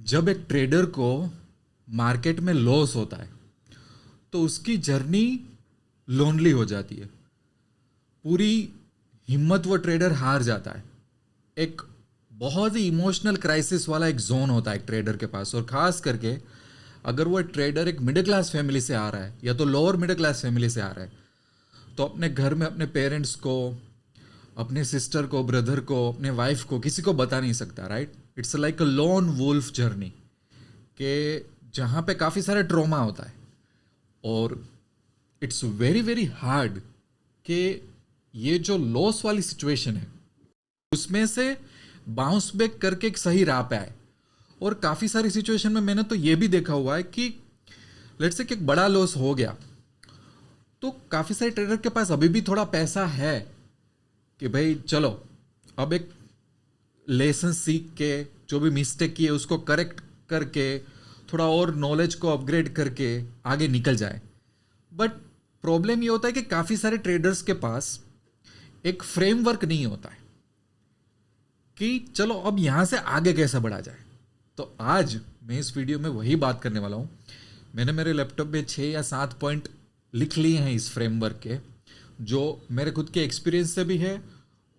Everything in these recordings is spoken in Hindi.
जब एक ट्रेडर को मार्केट में लॉस होता है तो उसकी जर्नी लोनली हो जाती है। पूरी हिम्मत वो ट्रेडर हार जाता है। एक बहुत ही इमोशनल क्राइसिस वाला एक जोन होता है एक ट्रेडर के पास। और खास करके अगर वो ट्रेडर एक मिडिल क्लास फैमिली से आ रहा है या तो लोअर मिडिल क्लास फैमिली से आ रहा है, तो अपने घर में अपने पेरेंट्स को, अपने सिस्टर को, ब्रदर को, अपने वाइफ को, किसी को बता नहीं सकता। Right, it's like a lone wolf journey के जहाँ पे काफ़ी सारा ट्रॉमा होता है। और इट्स वेरी वेरी हार्ड कि ये जो लॉस वाली सिचुएशन है उसमें से बाउंस बैक करके एक सही राह पे आए। और काफ़ी सारी सिचुएशन में मैंने तो ये भी देखा हुआ है कि लेट्स से कि एक बड़ा लॉस हो गया तो काफ़ी सारे ट्रेडर के पास अभी भी थोड़ा पैसा है कि भाई चलो अब एक लेसन सीख के जो भी मिस्टेक की है उसको करेक्ट करके थोड़ा और नॉलेज को अपग्रेड करके आगे निकल जाए। बट प्रॉब्लम ये होता है कि काफ़ी सारे ट्रेडर्स के पास एक फ्रेमवर्क नहीं होता है कि चलो अब यहां से आगे कैसे बढ़ा जाए। तो आज मैं इस वीडियो में वही बात करने वाला हूं। मैंने मेरे लैपटॉप में 6 या 7 पॉइंट लिख लिए हैं इस फ्रेमवर्क के, जो मेरे खुद के एक्सपीरियंस से भी है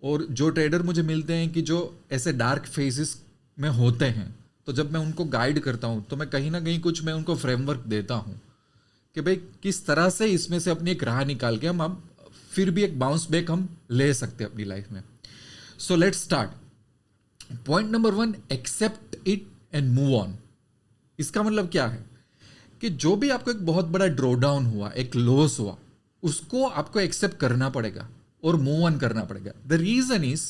और जो ट्रेडर मुझे मिलते हैं कि जो ऐसे डार्क फेजेस में होते हैं, तो जब मैं उनको गाइड करता हूं तो मैं कहीं ना कहीं कुछ मैं उनको फ्रेमवर्क देता हूं कि भाई किस तरह से इसमें से अपनी एक राह निकाल के हम अब फिर भी एक बाउंस बैक हम ले सकते हैं अपनी लाइफ में। So let's start. Point number 1, accept it and move on. इसका मतलब क्या है कि जो भी आपको एक बहुत बड़ा ड्रॉ डाउन हुआ, एक लॉस हुआ, उसको आपको एक्सेप्ट करना पड़ेगा और मूव ऑन करना पड़ेगा। द रीजन इज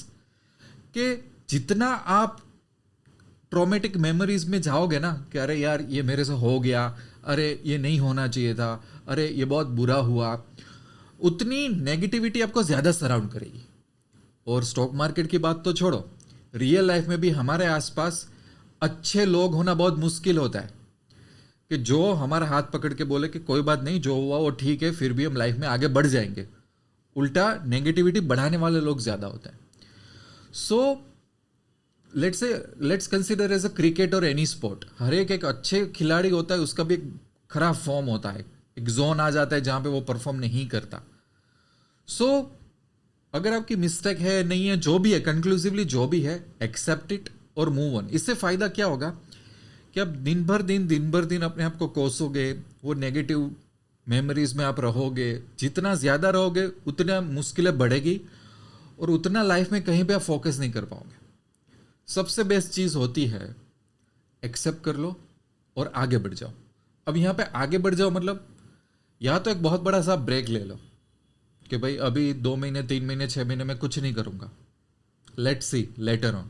कि जितना आप ट्रॉमेटिक मेमोरीज में जाओगे ना कि अरे यार ये मेरे से हो गया, अरे ये नहीं होना चाहिए था, अरे ये बहुत बुरा हुआ, उतनी नेगेटिविटी आपको ज़्यादा सराउंड करेगी। और स्टॉक मार्केट की बात तो छोड़ो, रियल लाइफ में भी हमारे आसपास अच्छे लोग होना बहुत मुश्किल होता है कि जो हमारा हाथ पकड़ के बोले कि कोई बात नहीं, जो हुआ वो ठीक है, फिर भी हम लाइफ में आगे बढ़ जाएंगे। उल्टा नेगेटिविटी बढ़ाने वाले लोग ज़्यादा होते हैं। So let's consider as a cricket और एनी स्पोर्ट। हर एक अच्छे खिलाड़ी होता है, उसका भी एक खराब फॉर्म होता है, एक जोन आ जाता है जहां पे वो परफॉर्म नहीं करता। सो अगर आपकी मिस्टेक है नहीं है, जो भी है, कंक्लूसिवली जो भी है, एक्सेप्ट इट और मूव ऑन। इससे फायदा क्या होगा कि आप दिन भर दिन अपने आप को कोसोगे, वो नेगेटिव मेमोरीज में आप रहोगे। जितना ज्यादा रहोगे उतना मुश्किलें बढ़ेगी और उतना लाइफ में कहीं पे आप फोकस नहीं कर पाओगे। सबसे बेस्ट चीज होती है एक्सेप्ट कर लो और आगे बढ़ जाओ। अब यहाँ पे आगे बढ़ जाओ मतलब या तो एक बहुत बड़ा सा ब्रेक ले लो कि भाई अभी 2 महीने, 3 महीने, 6 महीने में कुछ नहीं करूंगा, लेट्स सी लेटर ऑन।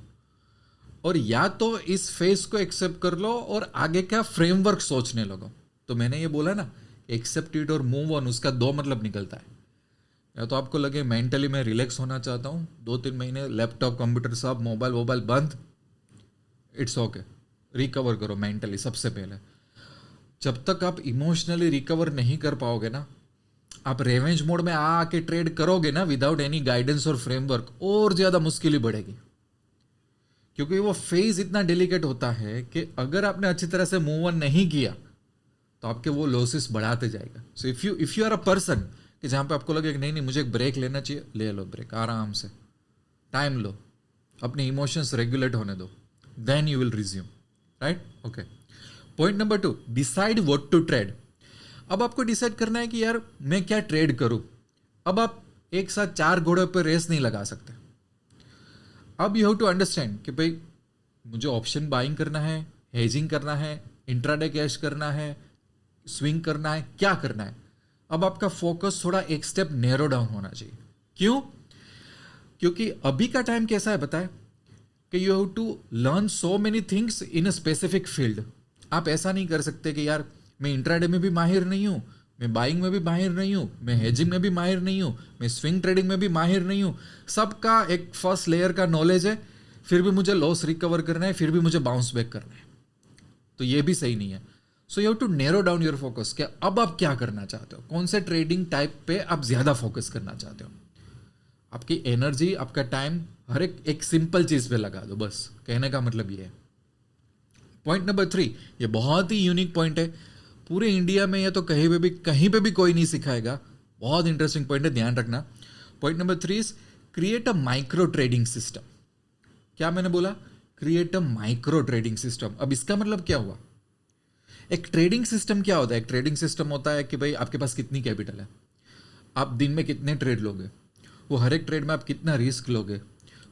और या तो इस फेज को एक्सेप्ट कर लो और आगे का फ्रेमवर्क सोचने लगो। तो मैंने ये बोला ना, एक्सेप्ट इट और मूव ऑन, उसका 2 मतलब निकलता है। या तो आपको लगे मेंटली मैं रिलैक्स होना चाहता हूँ, 2-3 महीने लैपटॉप, कंप्यूटर सब, मोबाइल बंद, इट्स ओके, रिकवर करो मेंटली सबसे पहले। जब तक आप इमोशनली रिकवर नहीं कर पाओगे ना, आप रेवेंज मोड में आके ट्रेड करोगे ना विदाउट एनी गाइडेंस और फ्रेमवर्क, और ज्यादा मुश्किल ही बढ़ेगी। क्योंकि वो फेज इतना डेलिकेट होता है कि अगर आपने अच्छी तरह से मूव ऑन नहीं किया तो आपके वो लॉसेस बढ़ाते जाएगा। So if you are a person कि जहां पे आपको लगे कि नहीं मुझे एक ब्रेक लेना चाहिए, ले लो ब्रेक, आराम से टाइम लो, अपने इमोशंस रेगुलेट होने दो, then you will resume. Right, okay. Point number 2, decide what to trade. अब आपको डिसाइड करना है कि यार मैं क्या ट्रेड करूं। अब आप एक साथ 4 घोड़ों पर रेस नहीं लगा सकते। अब यू हैव टू अंडरस्टैंड कि भाई मुझे ऑप्शन बाइंग करना है, हेजिंग करना है, इंट्राडे कैश करना है, स्विंग करना है, क्या करना है। अब आपका फोकस थोड़ा एक स्टेप नैरो डाउन होना चाहिए। क्यों? क्योंकि अभी का टाइम कैसा है बताए कि you have to learn so many things in a specific field. आप ऐसा नहीं कर सकते कि यार मैं इंट्राडे में भी माहिर नहीं हूं, मैं बाइंग में भी माहिर नहीं हूं, मैं हेजिंग में भी माहिर नहीं हूं, मैं स्विंग ट्रेडिंग में भी माहिर नहीं हूं। सबका एक फर्स्ट लेयर का नॉलेज है, फिर भी मुझे लॉस रिकवर करना है, फिर भी मुझे बाउंस बैक करना है। तो ये भी सही नहीं है। So you have to narrow down your focus कि अब आप क्या करना चाहते हो, कौन से ट्रेडिंग टाइप पे आप ज्यादा फोकस करना चाहते हो। आपकी एनर्जी, आपका टाइम हर एक सिंपल चीज पे लगा दो, बस कहने का मतलब ये है। पॉइंट नंबर 3, ये बहुत ही यूनिक पॉइंट है, पूरे इंडिया में या तो कहीं पे भी कोई नहीं सिखाएगा, बहुत इंटरेस्टिंग पॉइंट है, ध्यान रखना। Point number 3 is create a micro trading system. क्या मैंने बोला? Create a micro trading system. अब इसका मतलब क्या हुआ? एक ट्रेडिंग सिस्टम क्या होता है? एक ट्रेडिंग सिस्टम होता है कि भाई आपके पास कितनी कैपिटल है, आप दिन में कितने ट्रेड लोगे, वो हर एक ट्रेड में आप कितना रिस्क लोगे,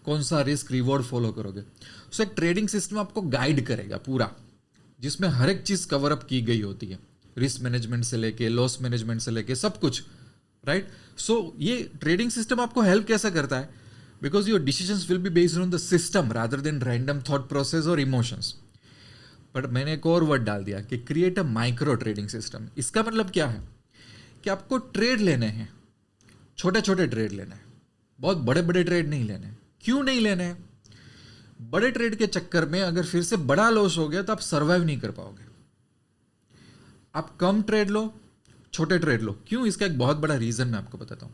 कौन सा रिस्क रिवॉर्ड फॉलो करोगे। सो एक ट्रेडिंग सिस्टम आपको गाइड करेगा पूरा, जिसमें हर एक चीज कवर अप की गई होती है, रिस्क मैनेजमेंट से लेके लॉस मैनेजमेंट से लेके सब कुछ, राइट। सो ये ट्रेडिंग सिस्टम आपको हेल्प कैसा करता है? Because your decisions will be based on the system rather than random thought process और इमोशंस। बट मैंने एक और वर्ड डाल दिया कि create a micro trading system. इसका मतलब क्या है कि आपको ट्रेड लेने हैं, छोटे छोटे ट्रेड लेने हैं, बहुत बड़े बड़े ट्रेड नहीं लेने। क्यों नहीं लेने हैं? बड़े ट्रेड के चक्कर में अगर फिर से बड़ा लॉस हो गया तो आप सर्वाइव नहीं कर पाओगे। आप कम ट्रेड लो, छोटे ट्रेड लो। क्यों? इसका एक बहुत बड़ा रीजन मैं आपको बताता हूं।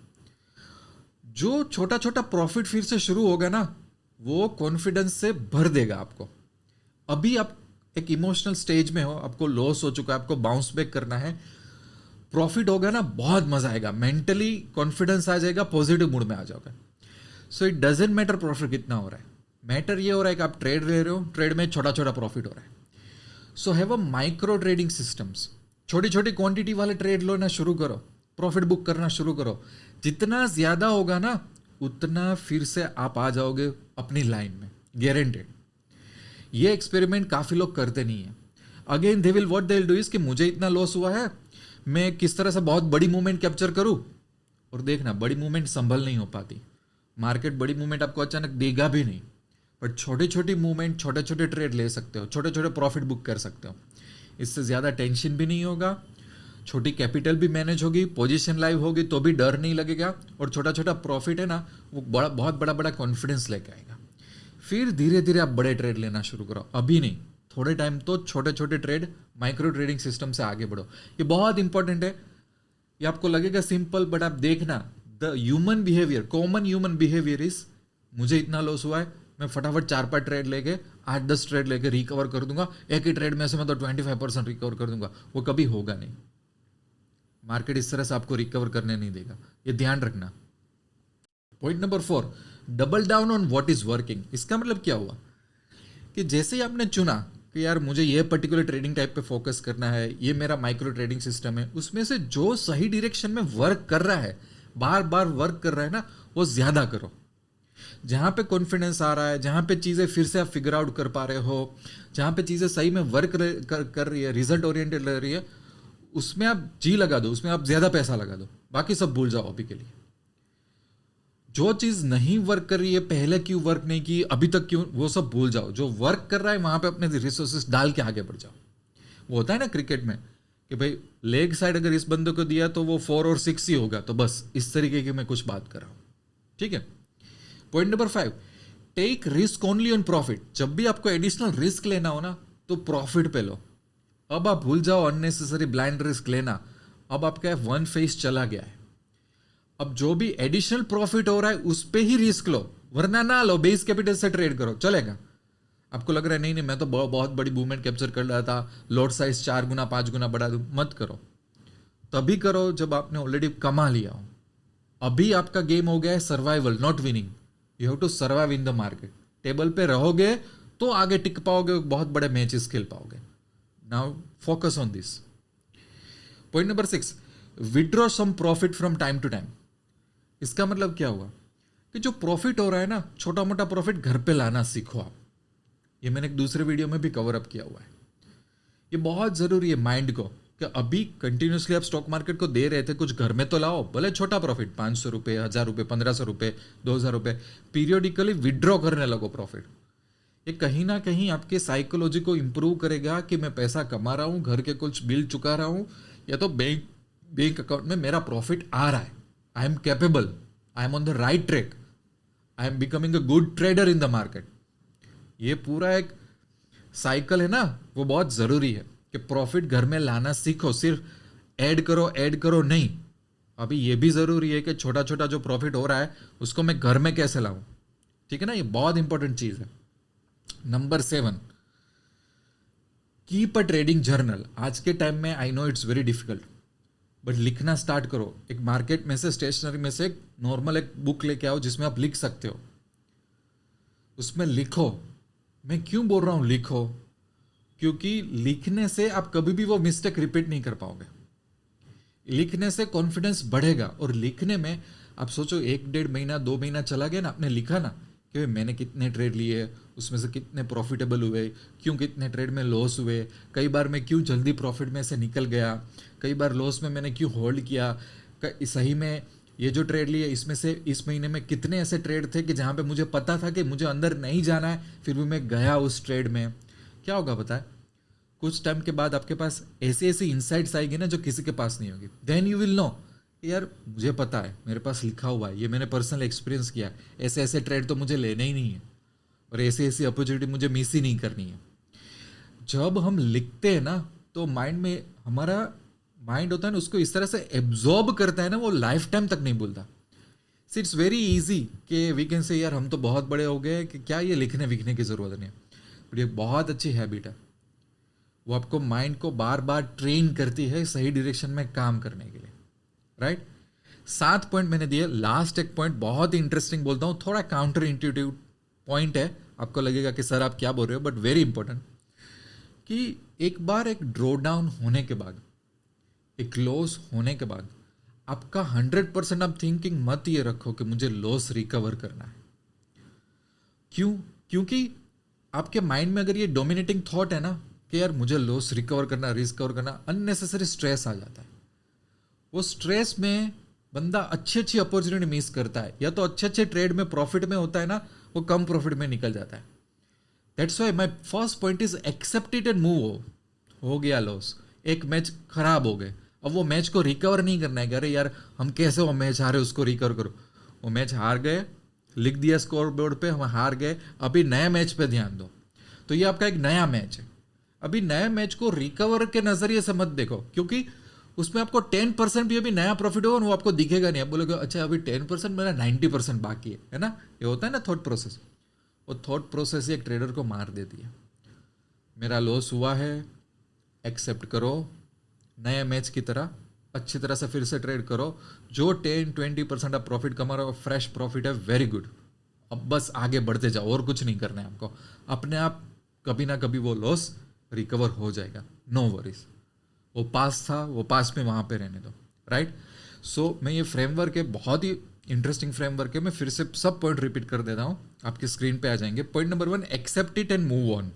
जो छोटा छोटा प्रॉफिट फिर से शुरू होगा ना, वो कॉन्फिडेंस से भर देगा आपको। अभी आप एक इमोशनल स्टेज में हो, आपको लॉस हो चुका है, आपको बाउंस बैक करना है, प्रॉफिट होगा ना, बहुत मजा आएगा, मेंटली कॉन्फिडेंस आ जाएगा, पॉजिटिव मूड में आ जाओगे। So it doesn't matter profit कितना हो रहा है, मैटर ये हो रहा है कि आप ट्रेड ले रहे हो, ट्रेड में छोटा छोटा प्रॉफिट हो रहा है। So have a micro trading systems. छोटी छोटी क्वांटिटी वाले ट्रेड लो ना, शुरू करो, प्रॉफिट बुक करना शुरू करो। जितना ज्यादा होगा ना, उतना फिर से आप आ जाओगे अपनी लाइन में, गारंटेड। ये एक्सपेरिमेंट काफी लोग करते नहीं है। Again they will what they will do is कि मुझे इतना लॉस हुआ है, मैं किस तरह से बहुत बड़ी मूवमेंट कैप्चर करूं। और देखना, बड़ी मूवमेंट संभल नहीं हो पाती, मार्केट बड़ी मूवमेंट आपको अचानक देगा भी नहीं। बट छोटी छोटी मूवमेंट, छोटे छोटे ट्रेड ले सकते हो, छोटे छोटे प्रॉफिट बुक कर सकते हो। इससे ज़्यादा टेंशन भी नहीं होगा, छोटी कैपिटल भी मैनेज होगी, पोजीशन लाइव होगी तो भी डर नहीं लगेगा, और छोटा छोटा प्रॉफिट है ना, वो बड़ा बहुत बड़ा बड़ा कॉन्फिडेंस लेके आएगा। फिर धीरे धीरे आप बड़े ट्रेड लेना शुरू करो, अभी नहीं, थोड़े टाइम तो छोटे छोटे ट्रेड, माइक्रो ट्रेडिंग सिस्टम से आगे बढ़ो। ये बहुत इंपॉर्टेंट है। ये आपको लगेगा सिंपल, बट आप देखना, the human behaviour, common human behaviour is, मुझे इतना लॉस हुआ है, मैं फटाफट 4-5 ट्रेड लेके, 8-10 ट्रेड लेके रिकवर कर दूंगा, एक ही ट्रेड में से मैं तो 25% रिकवर कर दूंगा। वो कभी होगा नहीं, मार्केट इस तरह से आपको रिकवर करने नहीं देगा, ये ध्यान रखना। Point number 4, double down on what is working. इसका मतलब क्या हुआ कि जैसे ही आपने चुना कि यार मुझे ये पर्टिकुलर ट्रेडिंग टाइप पे फोकस करना है, ये मेरा माइक्रो ट्रेडिंग सिस्टम है, उसमें से जो सही डायरेक्शन में वर्क कर रहा है, बार बार वर्क कर रहा है ना, वो ज्यादा करो। जहां पे कॉन्फिडेंस आ रहा है, जहां पे चीजें फिर से आप फिगर आउट कर पा रहे हो, जहां पे चीजें सही में वर्क कर रही है, रिजल्ट ओरिएंटेड लग रही है, उसमें आप जी लगा दो, उसमें आप ज्यादा पैसा लगा दो, बाकी सब भूल जाओ अभी के लिए। जो चीज नहीं वर्क कर रही है, पहले क्यों वर्क नहीं की, अभी तक क्यों, वो सब भूल जाओ। जो वर्क कर रहा है वहां पे अपने रिसोर्सेस डाल के आगे बढ़ जाओ। वो होता है ना क्रिकेट में कि भाई लेग साइड अगर इस बंदे को दिया तो वो 4 और 6 ही होगा, तो बस इस तरीके की मैं कुछ बात कर रहा हूं, ठीक है। Point number 5, take risk only on profit. जब भी आपको एडिशनल रिस्क लेना हो ना, तो प्रॉफिट पे लो। अब आप भूल जाओ अननेसेसरी ब्लाइंड रिस्क लेना। अब आपका वन फेस चला गया है। अब जो भी एडिशनल प्रॉफिट हो रहा है उस पे ही रिस्क लो, वरना ना लो, बेस कैपिटल से ट्रेड करो, चलेगा। आपको लग रहा है नहीं नहीं मैं तो बहुत बड़ी मूवमेंट कैप्चर कर रहा था, लॉट साइज 4 गुना 5 गुना बढ़ा दूं, मत करो। तभी करो जब आपने ऑलरेडी कमा लिया हो। अभी आपका गेम हो गया है survival, not winning. You have to survive in the market. Table पे रहोगे तो आगे टिक पाओगे, बहुत बड़े मैचेस खेल पाओगे। Now focus on this. Point number 6, withdraw some profit from time to time. इसका मतलब क्या हुआ कि जो प्रॉफिट हो रहा है ना, छोटा मोटा प्रॉफिट घर पे लाना सीखो आप। ये मैंने एक दूसरे वीडियो में भी कवर अप किया हुआ है। ये बहुत जरूरी है माइंड को, कि अभी कंटिन्यूसली आप स्टॉक मार्केट को दे रहे थे, कुछ घर में तो लाओ, भले छोटा प्रॉफिट, 500 रुपये, 1000 रुपये, 1500 रुपये, 2000 रुपये, पीरियडिकली विड्रॉ करने लगो प्रॉफिट। ये कहीं ना कहीं आपके साइकोलॉजी को इंप्रूव करेगा कि मैं पैसा कमा रहा हूं, घर के कुछ बिल चुका रहा हूं, या तो बैंक अकाउंट में मेरा प्रॉफिट आ रहा है, I am capable, I am on the right track, I am becoming a good trader in the market. ये पूरा एक साइकिल है ना, वो बहुत जरूरी है कि प्रॉफिट घर में लाना सीखो। सिर्फ ऐड करो नहीं, अभी ये भी जरूरी है कि छोटा छोटा जो प्रॉफिट हो रहा है उसको मैं घर में कैसे लाऊं, ठीक है ना। ये बहुत इंपॉर्टेंट चीज है। Number 7, keep a trading journal. आज के टाइम में I know it's very difficult, but लिखना स्टार्ट करो। एक मार्केट में से, स्टेशनरी में से एक नॉर्मल एक बुक लेके आओ जिसमें आप लिख सकते हो, उसमें लिखो। मैं क्यों बोल रहा हूं लिखो? क्योंकि लिखने से आप कभी भी वो मिस्टेक रिपीट नहीं कर पाओगे। लिखने से कॉन्फिडेंस बढ़ेगा। और लिखने में आप सोचो 1-1.5 महीना 2 महीना चला गया ना, आपने लिखा ना कि मैंने कितने ट्रेड लिए, उसमें से कितने प्रॉफिटेबल हुए, क्यों कितने ट्रेड में लॉस हुए, कई बार मैं क्यों जल्दी प्रॉफिट में से निकल गया, कई बार लॉस में मैंने क्यों होल्ड किया, सही में ये जो ट्रेड लिए इसमें से इस महीने में कितने ऐसे ट्रेड थे कि जहाँ पे मुझे पता था कि मुझे अंदर नहीं जाना है, फिर भी मैं गया उस ट्रेड में। क्या होगा पता है? कुछ टाइम के बाद आपके पास ऐसी ऐसी इंसाइट्स आएगी ना जो किसी के पास नहीं होगी। देन यू विल नो यार मुझे पता है, मेरे पास लिखा हुआ है, ये मैंने पर्सनल एक्सपीरियंस किया है, ऐसे ऐसे ट्रेड तो मुझे लेने ही नहीं है और ऐसी ऐसी अपॉर्चुनिटी मुझे मिस ही नहीं करनी है। जब हम लिखते हैं ना तो माइंड में, हमारा माइंड होता है ना, उसको इस तरह से एब्जॉर्ब करता है ना, वो लाइफ टाइम तक नहीं भूलता। सो इट्स वेरी इजी कि वी कैन से यार हम तो बहुत बड़े हो गए कि क्या ये लिखने विखने की ज़रूरत नहीं है। बट ये बहुत अच्छी हैबिट है, वो आपको माइंड को बार बार ट्रेन करती है सही डायरेक्शन में काम करने के लिए, राइट? 7 पॉइंट मैंने दिए। लास्ट एक पॉइंट बहुत ही इंटरेस्टिंग बोलता हूँ, थोड़ा काउंटर इंट्यूटिव पॉइंट है, आपको लगेगा कि सर आप क्या बोल रहे हो, बट वेरी इंपॉर्टेंट। कि एक बार एक ड्रॉ डाउन होने के बाद, एक लॉस होने के बाद, आपका 100% आप थिंकिंग मत ये रखो कि मुझे लॉस रिकवर करना है। क्यों? क्योंकि आपके माइंड में अगर ये डोमिनेटिंग थॉट है ना कि यार मुझे लॉस रिकवर करना, रिकवर करना, अननेसेसरी स्ट्रेस आ जाता है। वो स्ट्रेस में बंदा अच्छी अच्छी अपॉर्चुनिटी मिस करता है, या तो अच्छे अच्छे ट्रेड में प्रॉफिट में होता है ना, वो कम प्रॉफिट में निकल जाता है। That's why my first point is accept it and move. हो गया लॉस, एक मैच खराब हो गए, अब वो मैच को रिकवर नहीं करना है कि अरे यार हम कैसे वो मैच हारे उसको रिकवर करो। वो मैच हार गए, लिख दिया स्कोर बोर्ड पे, हम हार गए, अभी नए मैच पे ध्यान दो। तो ये आपका एक नया मैच है, अभी नए मैच को रिकवर के नजरिए से मत देखो, क्योंकि उसमें आपको 10% भी अभी नया प्रॉफिट होगा, वो आपको दिखेगा नहीं। आप बोलोगे अच्छा अभी 10%, मेरा 90% बाकी है ना? ये होता है ना थॉट प्रोसेस। वो थॉट प्रोसेस ही एक ट्रेडर को मार देती है। मेरा लॉस हुआ है, एक्सेप्ट करो, नए मैच की तरह अच्छी तरह से फिर से ट्रेड करो। जो 10-20% आप प्रॉफिट कमा रहे हो, फ्रेश प्रॉफिट है, वेरी गुड। अब बस आगे बढ़ते जाओ, और कुछ नहीं करना है आपको। अपने आप कभी ना कभी वो लॉस रिकवर हो जाएगा, नो वरीज। वो पास था, वो पास में वहाँ पे रहने दो, राइट? सो मैं ये फ्रेमवर्क है, बहुत ही इंटरेस्टिंग फ्रेमवर्क है। मैं फिर से सब पॉइंट रिपीट कर देता हूँ, आपकी स्क्रीन पे आ जाएंगे। Point number 1, accept it and move on.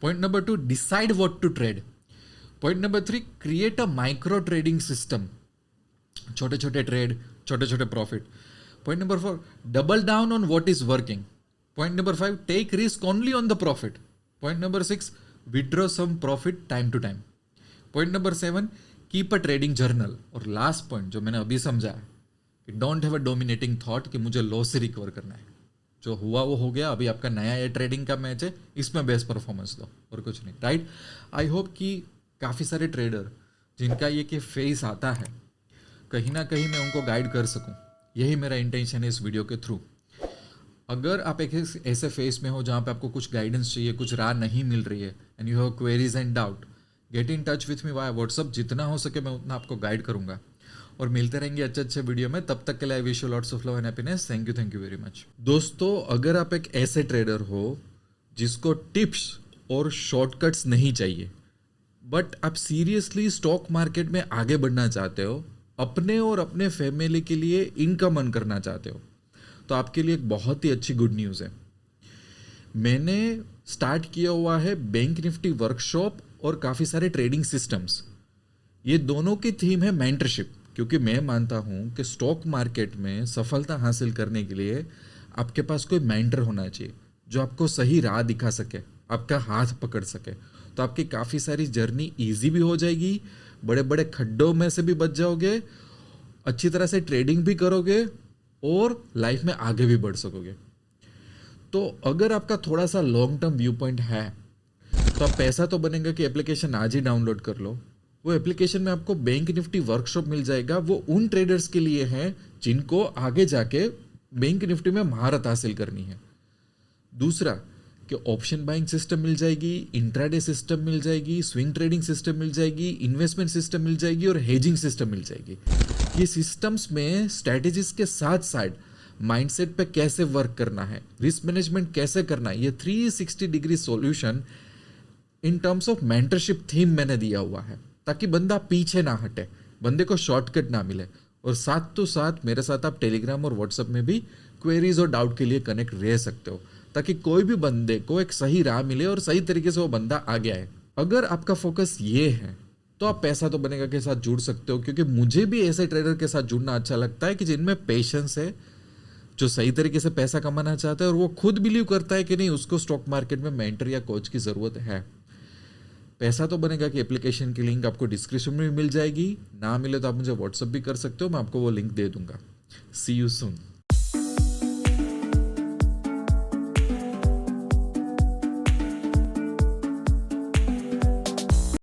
Point number 2, decide what to trade. Point number 3, create a micro trading system, छोटे छोटे ट्रेड, छोटे छोटे profit. Point number 4, double down on what is working. Point number 5, take risk only on the profit. Point number 6, withdraw some profit time to time. Point number 7, keep a trading journal. और लास्ट पॉइंट जो मैंने अभी समझा है कि don't have a dominating thought कि मुझे लॉस से रिकवर करना है। जो हुआ वो हो गया, अभी आपका नया ये ट्रेडिंग का मैच है, इसमें बेस्ट परफॉर्मेंस दो और कुछ नहीं, राइट? आई होप कि काफ़ी सारे ट्रेडर जिनका ये कि फेस आता है, कहीं ना कहीं मैं उनको गाइड कर सकूं। यही मेरा इंटेंशन है इस वीडियो के थ्रू। अगर आप एक ऐसे फेस में हो जहाँ पे आपको कुछ गाइडेंस चाहिए, कुछ राह नहीं मिल रही है, and you have queries and doubt, get in touch with me via WhatsApp. जितना हो सके मैं उतना आपको गाइड करूंगा, और मिलते रहेंगे अच्छे अच्छे वीडियो में। तब तक के लिए I wish you lots of love and happiness. Thank you very much. दोस्तों, अगर आप एक ऐसे ट्रेडर हो जिसको टिप्स और शॉर्टकट्स नहीं चाहिए, बट आप सीरियसली स्टॉक मार्केट में आगे बढ़ना चाहते हो, अपने और अपने फैमिली के लिए इनकम अर्न करना चाहते हो, तो आपके लिए एक बहुत ही अच्छी गुड न्यूज़ है। मैंने स्टार्ट किया हुआ है बैंक निफ्टी वर्कशॉप और काफ़ी सारे ट्रेडिंग सिस्टम्स। ये दोनों की थीम है मेंटरशिप, क्योंकि मैं मानता हूँ कि स्टॉक मार्केट में सफलता हासिल करने के लिए आपके पास कोई मेंटर होना चाहिए जो आपको सही राह दिखा सके, आपका हाथ पकड़ सके। तो आपकी काफ़ी सारी जर्नी ईजी भी हो जाएगी, बड़े बड़े खड्डों में से भी बच जाओगे, अच्छी तरह से ट्रेडिंग भी करोगे और लाइफ में आगे भी बढ़ सकोगे। तो अगर आपका थोड़ा सा लॉन्ग टर्म व्यू पॉइंट है तो आप पैसा तो बनेगा कि एप्लीकेशन आज ही डाउनलोड कर लो। वो एप्लीकेशन में आपको बैंक निफ्टी वर्कशॉप मिल जाएगा। वो उन ट्रेडर्स के लिए है जिनको आगे जाके बैंक निफ्टी में महारत हासिल करनी है। दूसरा, कि ऑप्शन बाइंग सिस्टम मिल जाएगी, इंट्राडे सिस्टम मिल जाएगी, स्विंग ट्रेडिंग सिस्टम मिल जाएगी, इन्वेस्टमेंट सिस्टम मिल जाएगी और हेजिंग सिस्टम मिल जाएगी। ये सिस्टम्स में स्ट्रैटेजीज के साथ साथ माइंडसेट पे कैसे वर्क करना है, रिस्क मैनेजमेंट कैसे करना है, ये 360 degree solution in terms of mentorship theme मैंने दिया हुआ है, ताकि बंदा पीछे ना हटे, बंदे को शॉर्टकट ना मिले। और साथ तो साथ मेरे साथ आप टेलीग्राम और व्हाट्सएप में भी क्वेरीज और डाउट के लिए कनेक्ट रह सकते हो, ताकि कोई भी बंदे को एक सही राह मिले और सही तरीके से वो बंदा आगे आए। अगर आपका फोकस ये है तो आप पैसा तो बनेगा के साथ जुड़ सकते हो, क्योंकि मुझे भी ऐसे ट्रेडर के साथ जुड़ना अच्छा लगता है कि जिनमें पेशेंस है, जो सही तरीके से पैसा कमाना चाहता है और वो खुद बिलीव करता है कि नहीं उसको स्टॉक मार्केट में मेंटर या कोच की जरूरत है। पैसा तो बनेगा कि एप्लीकेशन की लिंक आपको डिस्क्रिप्शन में मिल जाएगी, ना मिले तो आप मुझे व्हाट्सएप भी कर सकते हो, मैं आपको वो लिंक दे दूंगा। सी यू सून।